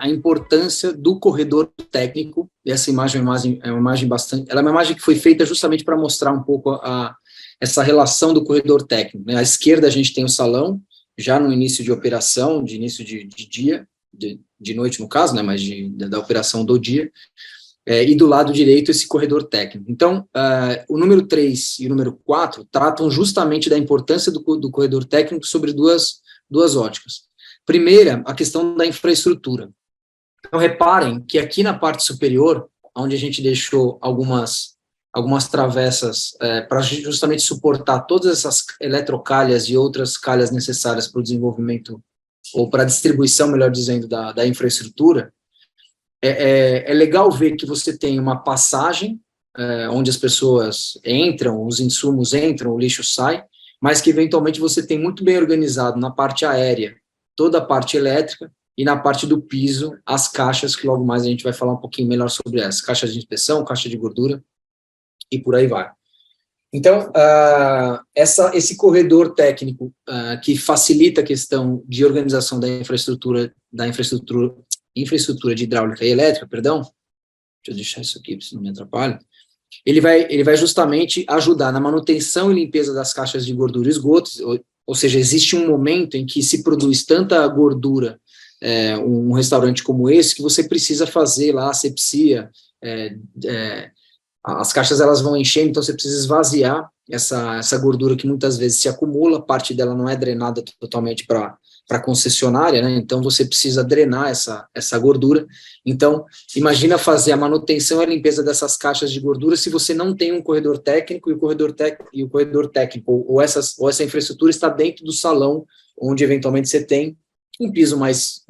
a importância do corredor técnico, e essa imagem é uma imagem bastante, ela é uma imagem que foi feita justamente para mostrar um pouco essa relação do corredor técnico, né? À esquerda a gente tem o salão, já no início de operação, de início de dia, de noite no caso, né, mas da operação do dia, e do lado direito esse corredor técnico. Então, o número 3 e o número 4 tratam justamente da importância do corredor técnico sobre duas óticas. Primeira, a questão da infraestrutura. Então, reparem que aqui na parte superior, onde a gente deixou algumas travessas para justamente suportar todas essas eletrocalhas e outras calhas necessárias para o desenvolvimento, ou para a distribuição, melhor dizendo, da infraestrutura, é legal ver que você tem uma passagem onde as pessoas entram, os insumos entram, o lixo sai, mas que eventualmente você tem muito bem organizado na parte aérea, toda a parte elétrica, e na parte do piso, as caixas, que logo mais a gente vai falar um pouquinho melhor sobre essas, caixas de inspeção, caixa de gordura, e por aí vai. Então, esse corredor técnico que facilita a questão de organização da infraestrutura de hidráulica e elétrica, perdão, deixa eu deixar isso aqui, se não me atrapalha, ele vai justamente ajudar na manutenção e limpeza das caixas de gordura e esgotos, ou seja, existe um momento em que se produz tanta gordura, um restaurante como esse, que você precisa fazer lá a asepsia, as caixas elas vão enchendo, então você precisa esvaziar essa gordura que muitas vezes se acumula, parte dela não é drenada totalmente para a concessionária, né? Então você precisa drenar essa gordura. Então, imagina fazer a manutenção e a limpeza dessas caixas de gordura se você não tem um corredor técnico, e o corredor técnico, ou essa infraestrutura está dentro do salão, onde eventualmente você tem um piso mais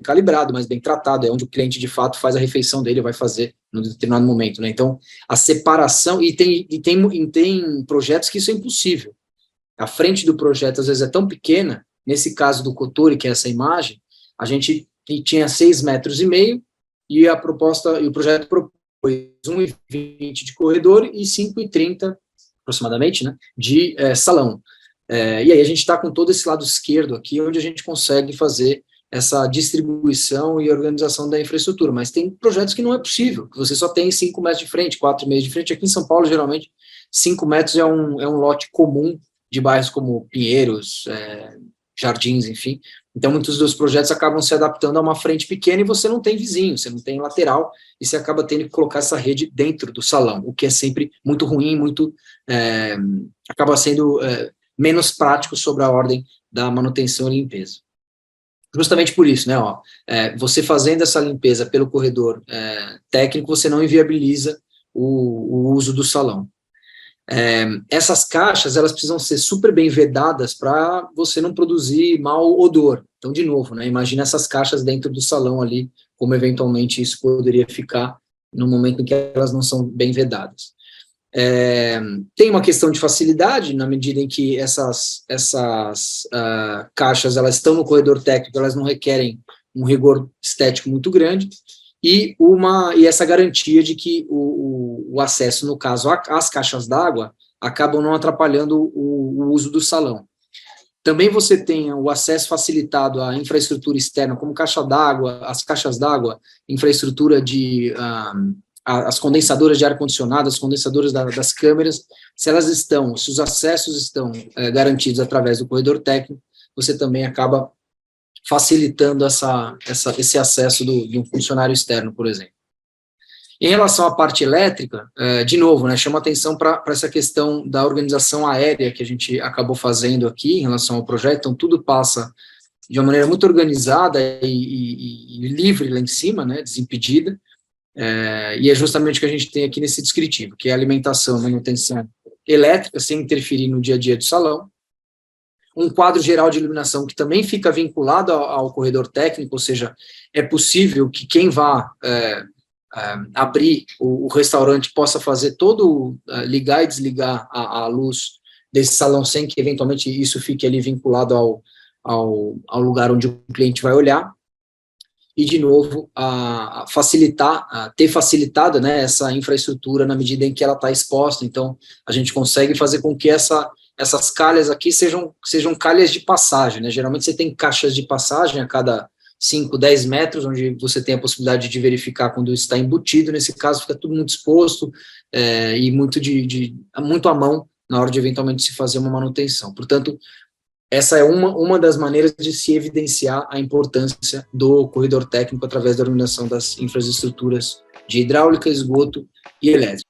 calibrado, mais bem tratado, é onde o cliente de fato faz a refeição dele, vai fazer num determinado momento, né? Então, a separação, e tem projetos que isso é impossível. A frente do projeto, às vezes, é tão pequena, nesse caso do Cotori, que é essa imagem, a gente tinha 6,5 metros, e a proposta, e o projeto propôs 1,20 de corredor e 5,30, aproximadamente, né, de salão. E aí a gente está com todo esse lado esquerdo aqui, onde a gente consegue fazer essa distribuição e organização da infraestrutura, mas tem projetos que não é possível, que você só tem 5 metros de frente, 4,5 de frente. Aqui em São Paulo, geralmente, 5 metros é um lote comum de bairros como Pinheiros, Jardins, enfim. Então, muitos dos projetos acabam se adaptando a uma frente pequena e você não tem vizinho, você não tem lateral, e você acaba tendo que colocar essa rede dentro do salão, o que é sempre muito ruim, acaba sendo menos prático sobre a ordem da manutenção e limpeza. Justamente por isso, né, você fazendo essa limpeza pelo corredor técnico, você não inviabiliza o uso do salão. Essas caixas, elas precisam ser super bem vedadas para você não produzir mau odor. Então, de novo, né, imagina essas caixas dentro do salão ali, como eventualmente isso poderia ficar no momento em que elas não são bem vedadas. Tem uma questão de facilidade, na medida em que essas caixas, elas estão no corredor técnico, elas não requerem um rigor estético muito grande, e essa garantia de que o acesso, no caso, às caixas d'água, acabam não atrapalhando o uso do salão. Também você tem o acesso facilitado à infraestrutura externa, como caixa d'água, as caixas d'água, infraestrutura as condensadoras de ar-condicionado, as condensadoras das câmeras, se os acessos estão garantidos através do corredor técnico, você também acaba facilitando esse acesso de um funcionário externo, por exemplo. Em relação à parte elétrica, de novo, né, chama atenção para essa questão da organização aérea que a gente acabou fazendo aqui em relação ao projeto. Então, tudo passa de uma maneira muito organizada e livre lá em cima, né, desimpedida, e é justamente o que a gente tem aqui nesse descritivo, que é a alimentação, manutenção elétrica, sem interferir no dia a dia do salão, um quadro geral de iluminação que também fica vinculado ao corredor técnico, ou seja, é possível que quem vá abrir o restaurante possa fazer ligar e desligar a luz desse salão sem que eventualmente isso fique ali vinculado ao lugar onde o cliente vai olhar. E, de novo, ter facilitado, né, essa infraestrutura na medida em que ela está exposta. Então, a gente consegue fazer com que essas calhas aqui sejam calhas de passagem, né? Geralmente você tem caixas de passagem a cada 5, 10 metros, onde você tem a possibilidade de verificar quando está embutido. Nesse caso, fica tudo muito exposto e muito à mão na hora de eventualmente se fazer uma manutenção. Portanto, essa é uma das maneiras de se evidenciar a importância do corredor técnico através da organização das infraestruturas de hidráulica, esgoto e elétrica.